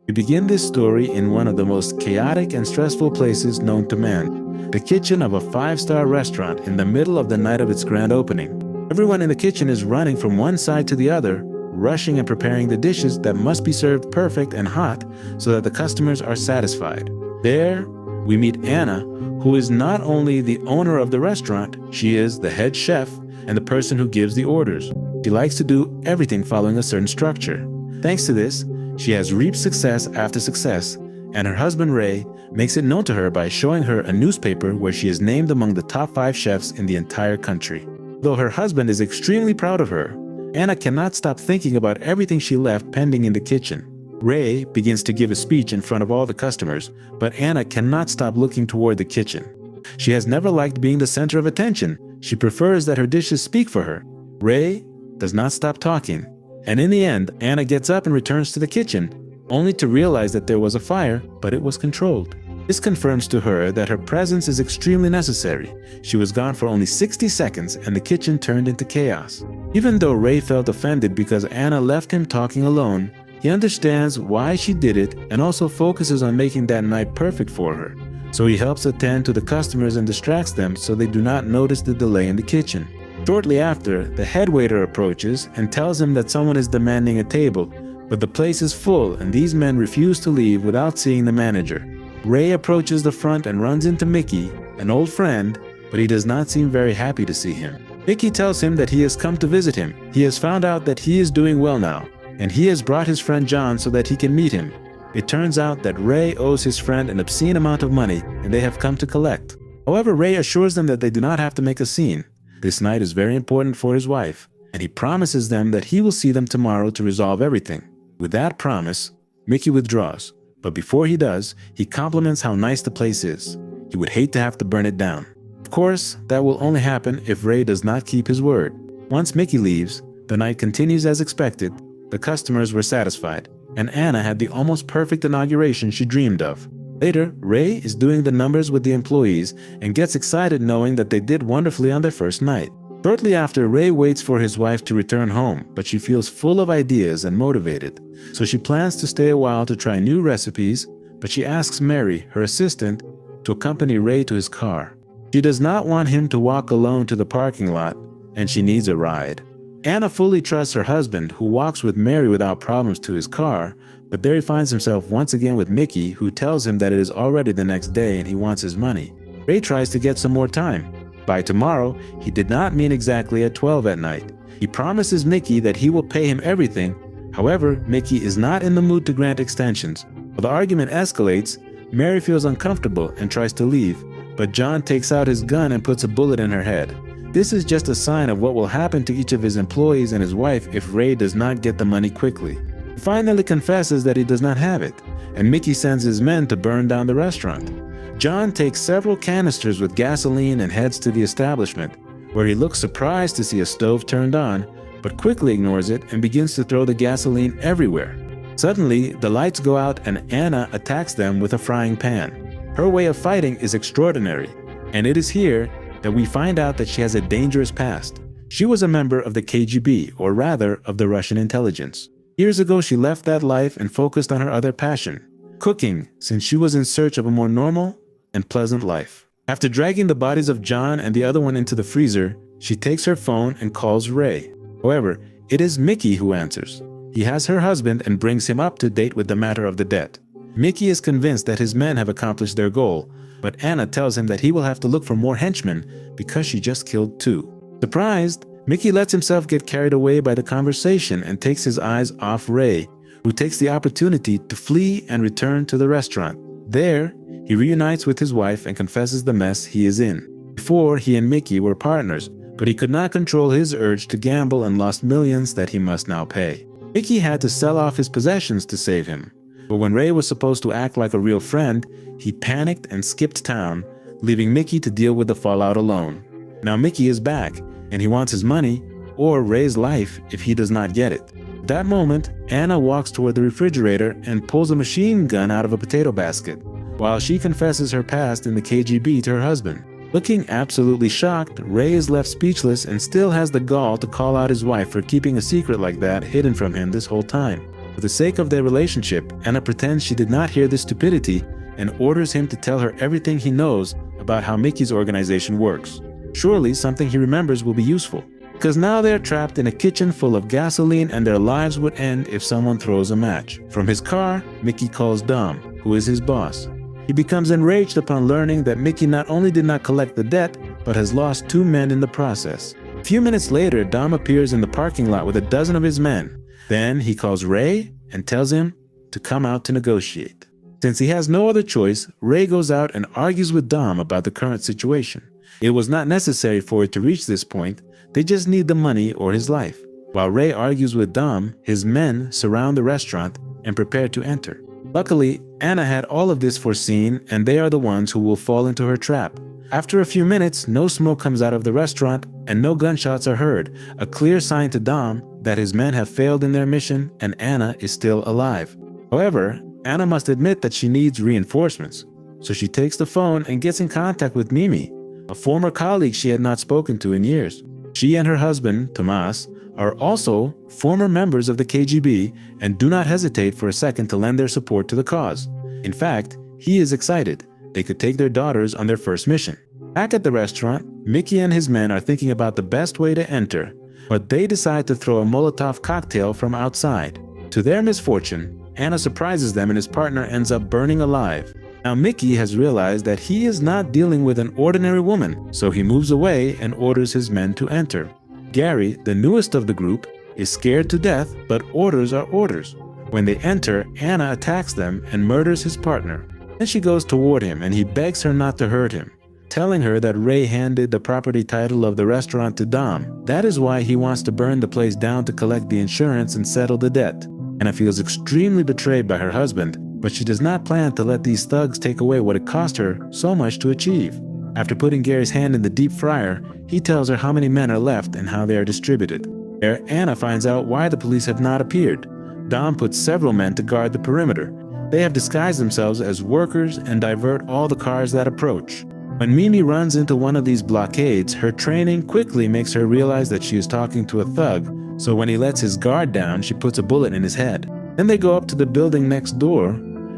We begin this story in one of the most chaotic and stressful places known to man, the kitchen of a five-star restaurant in the middle of the night of its grand opening. Everyone in the kitchen is running from one side to the other, rushing and preparing the dishes that must be served perfect and hot so that the customers are satisfied. There, we meet Anna, who is not only the owner of the restaurant, she is the head chef and the person who gives the orders. She likes to do everything following a certain structure. Thanks to this, she has reaped success after success, and her husband Ray makes it known to her by showing her a newspaper where she is named among the top 5 chefs in the entire country. Though her husband is extremely proud of her, Anna cannot stop thinking about everything she left pending in the kitchen. Ray begins to give a speech in front of all the customers, but Anna cannot stop looking toward the kitchen. She has never liked being the center of attention. She prefers that her dishes speak for her. Ray does not stop talking, and in the end, Anna gets up and returns to the kitchen, only to realize that there was a fire, but it was controlled. This confirms to her that her presence is extremely necessary. She was gone for only 60 seconds and the kitchen turned into chaos. Even though Ray felt offended because Anna left him talking alone, he understands why she did it and also focuses on making that night perfect for her. So he helps attend to the customers and distracts them so they do not notice the delay in the kitchen. Shortly after, the head waiter approaches and tells him that someone is demanding a table, but the place is full and these men refuse to leave without seeing the manager. Ray approaches the front and runs into Mickey, an old friend, but he does not seem very happy to see him. Mickey tells him that he has come to visit him. He has found out that he is doing well now, and he has brought his friend John so that he can meet him. It turns out that Ray owes his friend an obscene amount of money, and they have come to collect. However, Ray assures them that they do not have to make a scene. This night is very important for his wife, and he promises them that he will see them tomorrow to resolve everything. With that promise, Mickey withdraws, but before he does, he compliments how nice the place is. He would hate to have to burn it down. Of course, that will only happen if Ray does not keep his word. Once Mickey leaves, the night continues as expected. The customers were satisfied, and Anna had the almost perfect inauguration she dreamed of. Later, Ray is doing the numbers with the employees and gets excited knowing that they did wonderfully on their first night. Shortly after, Ray waits for his wife to return home, but she feels full of ideas and motivated. So she plans to stay a while to try new recipes, but she asks Mary, her assistant, to accompany Ray to his car. She does not want him to walk alone to the parking lot, and she needs a ride. Anna fully trusts her husband, who walks with Mary without problems to his car, but there he finds himself once again with Mickey, who tells him that it is already the next day and he wants his money. Ray tries to get some more time. By tomorrow, he did not mean exactly at 12 at night. He promises Mickey that he will pay him everything. However, Mickey is not in the mood to grant extensions. While the argument escalates, Mary feels uncomfortable and tries to leave, but John takes out his gun and puts a bullet in her head. This is just a sign of what will happen to each of his employees and his wife if Ray does not get the money quickly. He finally confesses that he does not have it, and Mickey sends his men to burn down the restaurant. John takes several canisters with gasoline and heads to the establishment, where he looks surprised to see a stove turned on, but quickly ignores it and begins to throw the gasoline everywhere. Suddenly, the lights go out and Anna attacks them with a frying pan. Her way of fighting is extraordinary, and it is here that we find out that she has a dangerous past. She was a member of the KGB, or rather, of the Russian intelligence. Years ago, she left that life and focused on her other passion, cooking, since she was in search of a more normal and pleasant life. After dragging the bodies of John and the other one into the freezer, she takes her phone and calls Ray. However, it is Mickey who answers. He has her husband and brings him up to date with the matter of the debt. Mickey is convinced that his men have accomplished their goal, but Anna tells him that he will have to look for more henchmen because she just killed 2. Surprised, Mickey lets himself get carried away by the conversation and takes his eyes off Ray, who takes the opportunity to flee and return to the restaurant. There, he reunites with his wife and confesses the mess he is in. Before, he and Mickey were partners, but he could not control his urge to gamble and lost millions that he must now pay. Mickey had to sell off his possessions to save him. But when Ray was supposed to act like a real friend, he panicked and skipped town, leaving Mickey to deal with the fallout alone. Now Mickey is back, and he wants his money, or Ray's life if he does not get it. At that moment, Anna walks toward the refrigerator and pulls a machine gun out of a potato basket, while she confesses her past in the KGB to her husband. Looking absolutely shocked, Ray is left speechless and still has the gall to call out his wife for keeping a secret like that hidden from him this whole time. For the sake of their relationship, Anna pretends she did not hear this stupidity and orders him to tell her everything he knows about how Mickey's organization works. Surely something he remembers will be useful, because now they are trapped in a kitchen full of gasoline and their lives would end if someone throws a match. From his car, Mickey calls Dom, who is his boss. He becomes enraged upon learning that Mickey not only did not collect the debt, but has lost 2 men in the process. A few minutes later, Dom appears in the parking lot with a dozen of his men. Then he calls Ray and tells him to come out to negotiate. Since he has no other choice, Ray goes out and argues with Dom about the current situation. It was not necessary for it to reach this point, they just need the money or his life. While Ray argues with Dom, his men surround the restaurant and prepare to enter. Luckily, Anna had all of this foreseen and they are the ones who will fall into her trap. After a few minutes, no smoke comes out of the restaurant and no gunshots are heard, a clear sign to Dom that his men have failed in their mission and Anna is still alive. However, Anna must admit that she needs reinforcements, so she takes the phone and gets in contact with Mimi, a former colleague she had not spoken to in years. She and her husband, Tomas, are also former members of the KGB and do not hesitate for a second to lend their support to the cause. In fact, he is excited. They could take their daughters on their first mission. Back at the restaurant, Mickey and his men are thinking about the best way to enter, but they decide to throw a Molotov cocktail from outside. To their misfortune, Anna surprises them and his partner ends up burning alive. Now Mickey has realized that he is not dealing with an ordinary woman, so he moves away and orders his men to enter. Gary, the newest of the group, is scared to death, but orders are orders. When they enter, Anna attacks them and murders his partner. Then she goes toward him and he begs her not to hurt him, telling her that Ray handed the property title of the restaurant to Dom. That is why he wants to burn the place down to collect the insurance and settle the debt. Anna feels extremely betrayed by her husband, but she does not plan to let these thugs take away what it cost her so much to achieve. After putting Gary's hand in the deep fryer, he tells her how many men are left and how they are distributed. There, Anna finds out why the police have not appeared. Dom puts several men to guard the perimeter. They have disguised themselves as workers and divert all the cars that approach. When Mimi runs into one of these blockades, her training quickly makes her realize that she is talking to a thug, so when he lets his guard down, she puts a bullet in his head. Then they go up to the building next door,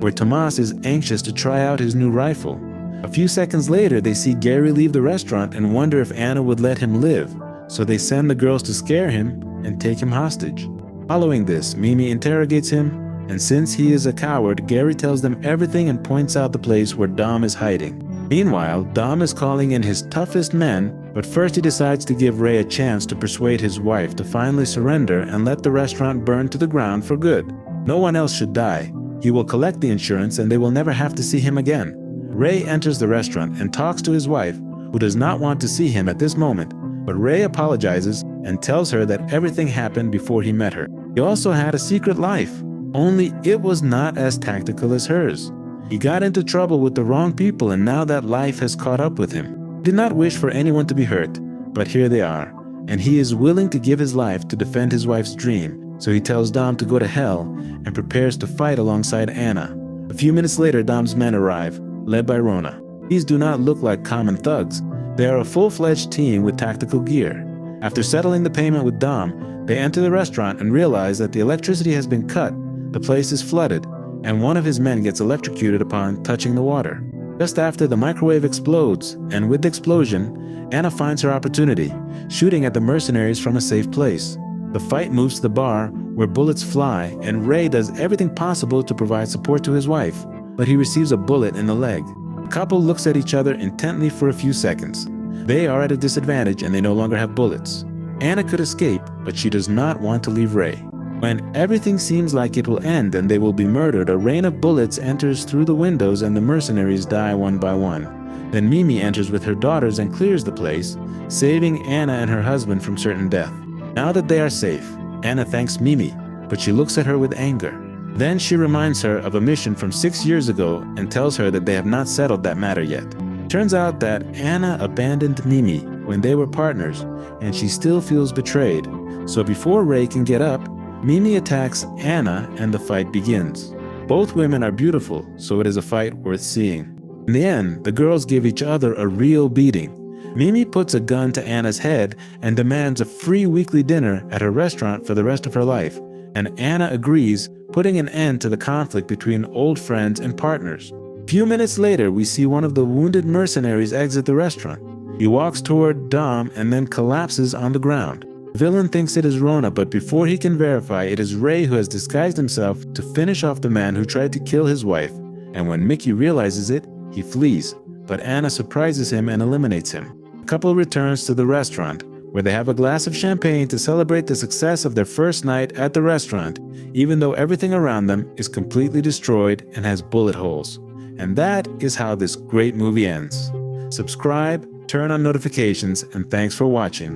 where Tomas is anxious to try out his new rifle. A few seconds later, they see Gary leave the restaurant and wonder if Anna would let him live, so they send the girls to scare him and take him hostage. Following this, Mimi interrogates him, and since he is a coward, Gary tells them everything and points out the place where Dom is hiding. Meanwhile, Dom is calling in his toughest men, but first he decides to give Ray a chance to persuade his wife to finally surrender and let the restaurant burn to the ground for good. No one else should die. He will collect the insurance and they will never have to see him again. Ray enters the restaurant and talks to his wife, who does not want to see him at this moment, but Ray apologizes and tells her that everything happened before he met her. He also had a secret life, only it was not as tactical as hers. He got into trouble with the wrong people and now that life has caught up with him. He did not wish for anyone to be hurt, but here they are, and he is willing to give his life to defend his wife's dream. So he tells Dom to go to hell and prepares to fight alongside Anna. A few minutes later, Dom's men arrive, led by Rona. These do not look like common thugs. They are a full-fledged team with tactical gear. After settling the payment with Dom, they enter the restaurant and realize that the electricity has been cut, the place is flooded, and one of his men gets electrocuted upon touching the water. Just after, the microwave explodes, and with the explosion, Anna finds her opportunity, shooting at the mercenaries from a safe place. The fight moves to the bar, where bullets fly, and Ray does everything possible to provide support to his wife, but he receives a bullet in the leg. The couple looks at each other intently for a few seconds. They are at a disadvantage and they no longer have bullets. Anna could escape, but she does not want to leave Ray. When everything seems like it will end and they will be murdered, a rain of bullets enters through the windows and the mercenaries die one by one. Then Mimi enters with her daughters and clears the place, saving Anna and her husband from certain death. Now that they are safe, Anna thanks Mimi, but she looks at her with anger. Then she reminds her of a mission from 6 years ago and tells her that they have not settled that matter yet. Turns out that Anna abandoned Mimi when they were partners, and she still feels betrayed. So before Ray can get up, Mimi attacks Anna and the fight begins. Both women are beautiful, so it is a fight worth seeing. In the end, the girls give each other a real beating. Mimi puts a gun to Anna's head and demands a free weekly dinner at her restaurant for the rest of her life, and Anna agrees, putting an end to the conflict between old friends and partners. A few minutes later, we see one of the wounded mercenaries exit the restaurant. He walks toward Dom and then collapses on the ground. The villain thinks it is Rona, but before he can verify, it is Ray who has disguised himself to finish off the man who tried to kill his wife. And when Mickey realizes it, he flees, but Anna surprises him and eliminates him. The couple returns to the restaurant, where they have a glass of champagne to celebrate the success of their first night at the restaurant, even though everything around them is completely destroyed and has bullet holes. And that is how this great movie ends. Subscribe, turn on notifications, and thanks for watching.